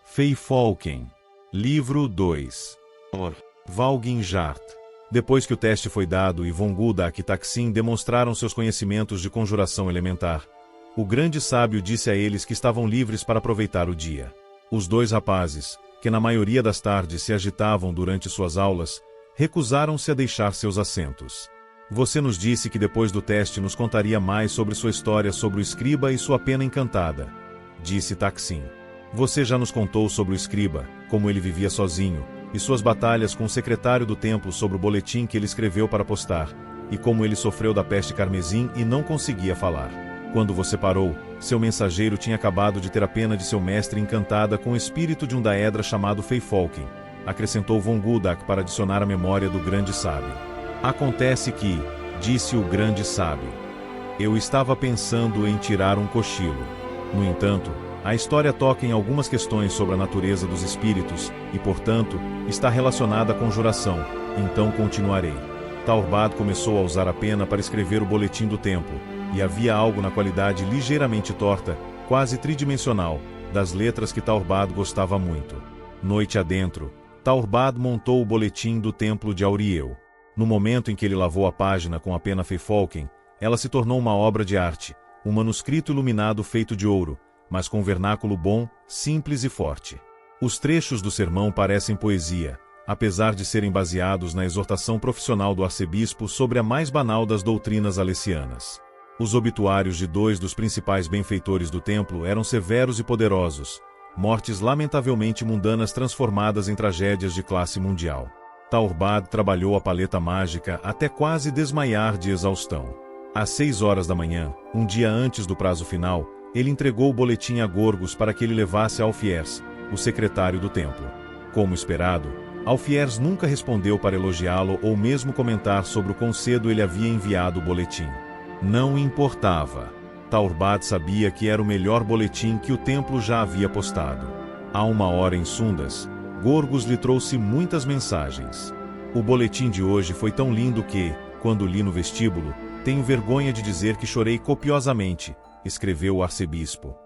Feyfolken. Livro 2. Valginjart. Depois que o teste foi dado e Von Guldak e Taksin demonstraram seus conhecimentos de conjuração elementar, o grande sábio disse a eles que estavam livres para aproveitar o dia. Os dois rapazes, que na maioria das tardes se agitavam durante suas aulas, recusaram-se a deixar seus assentos. Você nos disse que depois do teste nos contaria mais sobre sua história sobre o escriba e sua pena encantada, disse Taksin. Você já nos contou sobre o escriba, como ele vivia sozinho, e suas batalhas com o secretário do templo sobre o boletim que ele escreveu para postar, e como ele sofreu da peste carmesim e não conseguia falar. Quando você parou, seu mensageiro tinha acabado de ter a pena de seu mestre encantada com o espírito de um daedra chamado Feyfolken, acrescentou Von Guldak para adicionar a memória do grande sábio. Acontece que, disse o grande sábio, eu estava pensando em tirar um cochilo. No entanto, a história toca em algumas questões sobre a natureza dos espíritos e, portanto, está relacionada à conjuração, então continuarei. Taurbad começou a usar a pena para escrever o boletim do templo, e havia algo na qualidade ligeiramente torta, quase tridimensional, das letras que Taurbad gostava muito. Noite adentro, Taurbad montou o boletim do templo de Auriel. No momento em que ele lavou a página com a pena Feyfolken, ela se tornou uma obra de arte, um manuscrito iluminado feito de ouro, mas com vernáculo bom, simples e forte. Os trechos do sermão parecem poesia, apesar de serem baseados na exortação profissional do arcebispo sobre a mais banal das doutrinas alessianas. Os obituários de dois dos principais benfeitores do templo eram severos e poderosos, mortes lamentavelmente mundanas transformadas em tragédias de classe mundial. Taurbad trabalhou a paleta mágica até quase desmaiar de exaustão. Às 6 horas da manhã, um dia antes do prazo final, ele entregou o boletim a Gorgos para que ele levasse a Alfiers, o secretário do templo. Como esperado, Alfiers nunca respondeu para elogiá-lo ou mesmo comentar sobre o quão cedo ele havia enviado o boletim. Não importava. Taurbad sabia que era o melhor boletim que o templo já havia postado. Há uma hora em Sundas, Gorgos lhe trouxe muitas mensagens. O boletim de hoje foi tão lindo que, quando li no vestíbulo, tenho vergonha de dizer que chorei copiosamente, escreveu o arcebispo.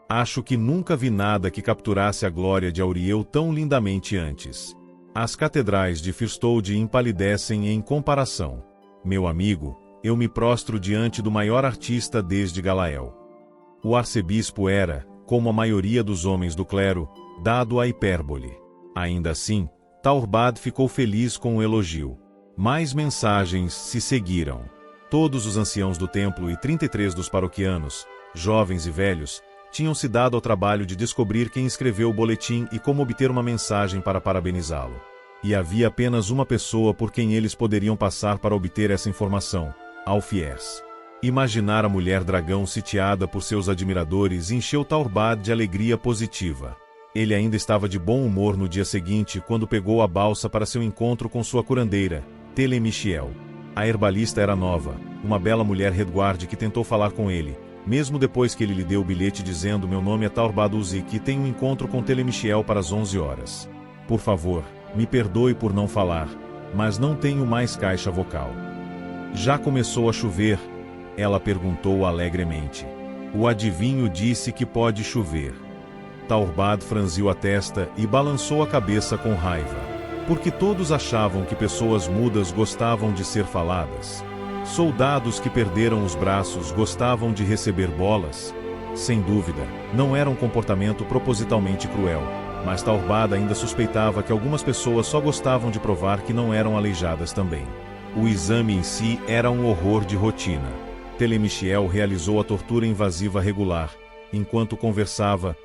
Acho que nunca vi nada que capturasse a glória de Auriel tão lindamente antes. As catedrais de Firstold empalidecem em comparação. Meu amigo, eu me prostro diante do maior artista desde Galael. O arcebispo era, como a maioria dos homens do clero, dado à hipérbole. Ainda assim, Taurbad ficou feliz com o elogio. Mais mensagens se seguiram. Todos os anciãos do templo e 33 dos paroquianos, jovens e velhos, tinham se dado ao trabalho de descobrir quem escreveu o boletim e como obter uma mensagem para parabenizá-lo. E havia apenas uma pessoa por quem eles poderiam passar para obter essa informação, Alfiers. Imaginar a mulher dragão sitiada por seus admiradores encheu Taurbad de alegria positiva. Ele ainda estava de bom humor no dia seguinte quando pegou a balsa para seu encontro com sua curandeira, Telemichiel. A herbalista era nova, uma bela mulher Redguard que tentou falar com ele, mesmo depois que ele lhe deu o bilhete dizendo meu nome é Taurbad Uzik e tenho um encontro com Telemichiel para as 11 horas. Por favor, me perdoe por não falar, mas não tenho mais caixa vocal. Já começou a chover? Ela perguntou alegremente. O adivinho disse que pode chover. Taurbad franziu a testa e balançou a cabeça com raiva. Porque todos achavam que pessoas mudas gostavam de ser faladas. Soldados que perderam os braços gostavam de receber bolas? Sem dúvida, não era um comportamento propositalmente cruel, mas Taurbad ainda suspeitava que algumas pessoas só gostavam de provar que não eram aleijadas também. O exame em si era um horror de rotina. Telemichiel realizou a tortura invasiva regular, enquanto conversava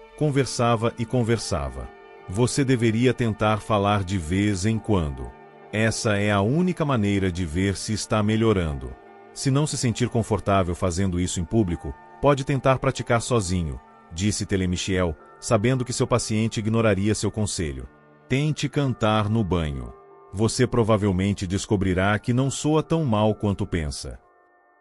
e conversava. Você deveria tentar falar de vez em quando. Essa é a única maneira de ver se está melhorando. Se não se sentir confortável fazendo isso em público, pode tentar praticar sozinho, disse Telemichiel, sabendo que seu paciente ignoraria seu conselho. Tente cantar no banho. Você provavelmente descobrirá que não soa tão mal quanto pensa.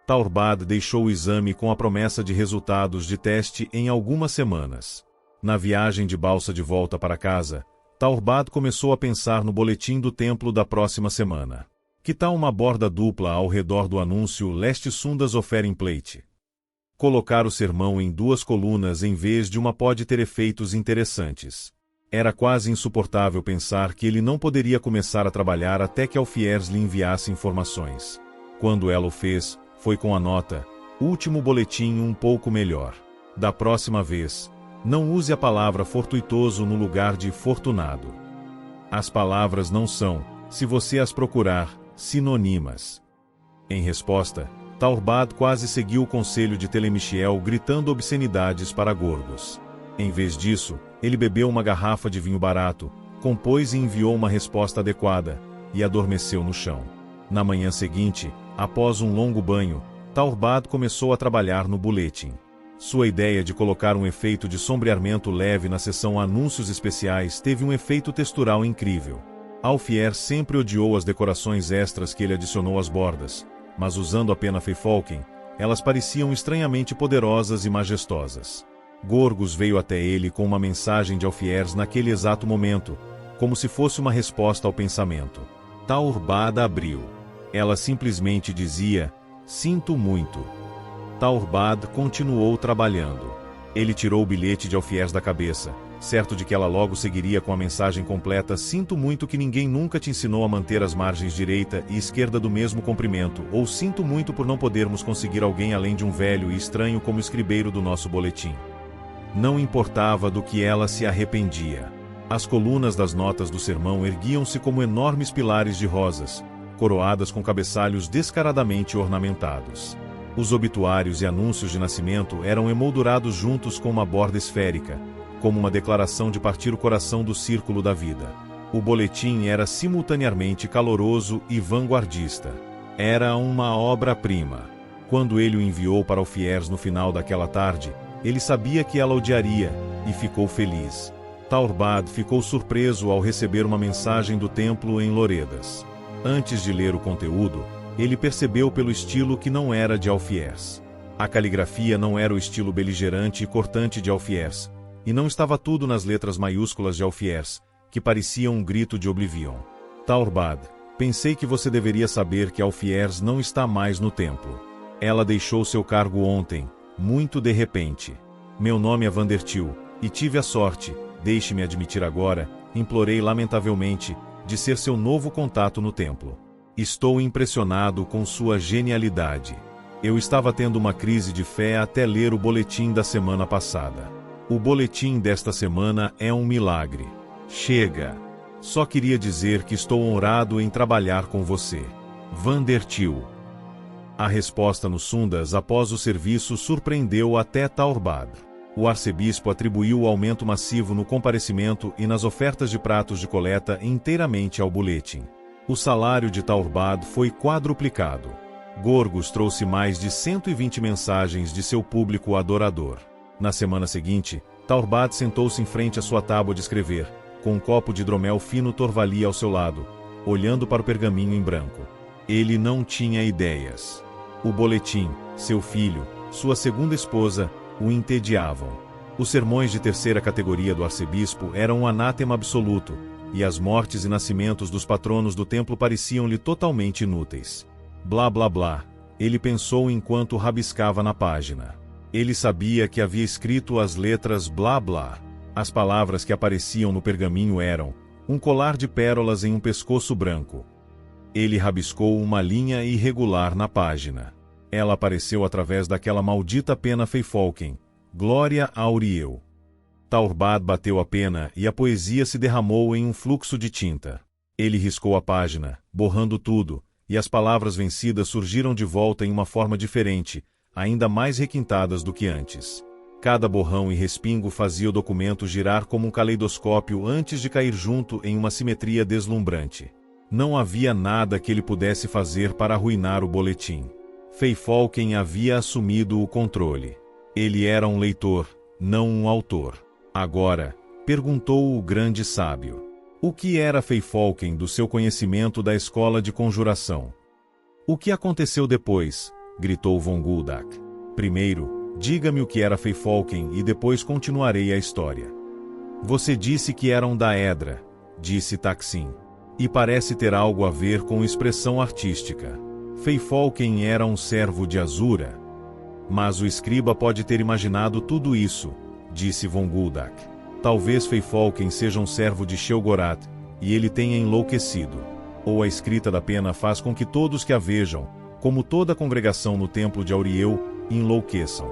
Taurbad deixou o exame com a promessa de resultados de teste em algumas semanas. Na viagem de balsa de volta para casa, Taurbad começou a pensar no boletim do templo da próxima semana. Que tal uma borda dupla ao redor do anúncio Leste Sundas Oferem Plate? Colocar o sermão em 2 colunas em vez de uma pode ter efeitos interessantes. Era quase insuportável pensar que ele não poderia começar a trabalhar até que Alfiers lhe enviasse informações. Quando ela o fez, foi com a nota: último boletim um pouco melhor. Da próxima vez, não use a palavra fortuitoso no lugar de fortunado. As palavras não são, se você as procurar, sinônimas. Em resposta, Taurbad quase seguiu o conselho de Telemichiel gritando obscenidades para Gorgos. Em vez disso, ele bebeu uma garrafa de vinho barato, compôs e enviou uma resposta adequada, e adormeceu no chão. Na manhã seguinte, após um longo banho, Taurbad começou a trabalhar no boletim. Sua ideia de colocar um efeito de sombreamento leve na seção Anúncios Especiais teve um efeito textural incrível. Alfier sempre odiou as decorações extras que ele adicionou às bordas, mas usando a pena Feyfalken, elas pareciam estranhamente poderosas e majestosas. Gorgos veio até ele com uma mensagem de Alfiers naquele exato momento, como se fosse uma resposta ao pensamento. Taurbad abriu. Ela simplesmente dizia: "Sinto muito." Taurbad continuou trabalhando. Ele tirou o bilhete de Alfiers da cabeça, certo de que ela logo seguiria com a mensagem completa: "Sinto muito que ninguém nunca te ensinou a manter as margens direita e esquerda do mesmo comprimento", ou "Sinto muito por não podermos conseguir alguém além de um velho e estranho como escribeiro do nosso boletim." Não importava do que ela se arrependia. As colunas das notas do sermão erguiam-se como enormes pilares de rosas, coroadas com cabeçalhos descaradamente ornamentados. Os obituários e anúncios de nascimento eram emoldurados juntos com uma borda esférica, como uma declaração de partir o coração do círculo da vida. O boletim era simultaneamente caloroso e vanguardista. Era uma obra-prima. Quando ele o enviou para Alfiers no final daquela tarde, ele sabia que ela odiaria, e ficou feliz. Taurbad ficou surpreso ao receber uma mensagem do templo em Loredas. Antes de ler o conteúdo, ele percebeu pelo estilo que não era de Alfiers. A caligrafia não era o estilo beligerante e cortante de Alfiers, e não estava tudo nas letras maiúsculas de Alfiers, que pareciam um grito de Oblivion. Taurbad, pensei que você deveria saber que Alfiers não está mais no templo. Ela deixou seu cargo ontem, muito de repente. Meu nome é Vandertil, e tive a sorte, deixe-me admitir agora, implorei lamentavelmente, de ser seu novo contato no templo. Estou impressionado com sua genialidade. Eu estava tendo uma crise de fé até ler o boletim da semana passada. O boletim desta semana é um milagre. Chega! Só queria dizer que estou honrado em trabalhar com você. Vandertil. A resposta no Sundas após o serviço surpreendeu até Taurbad. O arcebispo atribuiu o aumento massivo no comparecimento e nas ofertas de pratos de coleta inteiramente ao boletim. O salário de Taurbad foi quadruplicado. Gorgos trouxe mais de 120 mensagens de seu público adorador. Na semana seguinte, Taurbad sentou-se em frente à sua tábua de escrever, com um copo de hidromel fino Torvalia ao seu lado, olhando para o pergaminho em branco. Ele não tinha ideias. O boletim, seu filho, sua segunda esposa, o entediavam. Os sermões de terceira categoria do arcebispo eram um anátema absoluto, e as mortes e nascimentos dos patronos do templo pareciam-lhe totalmente inúteis. Blá blá blá, ele pensou enquanto rabiscava na página. Ele sabia que havia escrito as letras blá blá. As palavras que apareciam no pergaminho eram: um colar de pérolas em um pescoço branco. Ele rabiscou uma linha irregular na página. Ela apareceu através daquela maldita pena Feyfalken. Glória a Auriel. Taurbad bateu a pena e a poesia se derramou em um fluxo de tinta. Ele riscou a página, borrando tudo, e as palavras vencidas surgiram de volta em uma forma diferente, ainda mais requintadas do que antes. Cada borrão e respingo fazia o documento girar como um caleidoscópio antes de cair junto em uma simetria deslumbrante. Não havia nada que ele pudesse fazer para arruinar o boletim. Feyfalken havia assumido o controle. Ele era um leitor, não um autor. Agora, perguntou o grande sábio: o que era Feyfalken do seu conhecimento da escola de conjuração? O que aconteceu depois? Gritou von Guldak. Primeiro, diga-me o que era Feyfalken e depois continuarei a história. Você disse que eram da Edra, disse Taksin. E parece ter algo a ver com expressão artística. Feyfalken era um servo de Azura. Mas o escriba pode ter imaginado tudo isso, disse von Guldak. Talvez Feifolken seja um servo de Shelgorath, e ele tenha enlouquecido. Ou a escrita da pena faz com que todos que a vejam, como toda a congregação no templo de Auriel, enlouqueçam.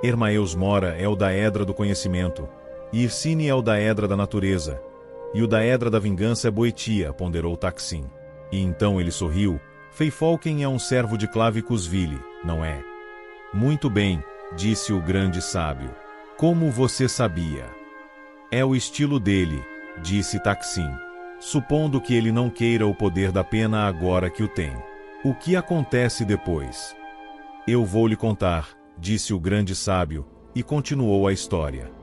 Hermaeus Mora é o da Edra do conhecimento, e Irsine é o da Edra da natureza, e o da Edra da vingança é Boetia, ponderou Taksin. E então ele sorriu. Feifolken é um servo de Clavicus Vili, não é? Muito bem, disse o grande sábio. Como você sabia? É o estilo dele, disse Taksin. Supondo que ele não queira o poder da pena agora que o tem. O que acontece depois? Eu vou lhe contar, disse o grande sábio, e continuou a história.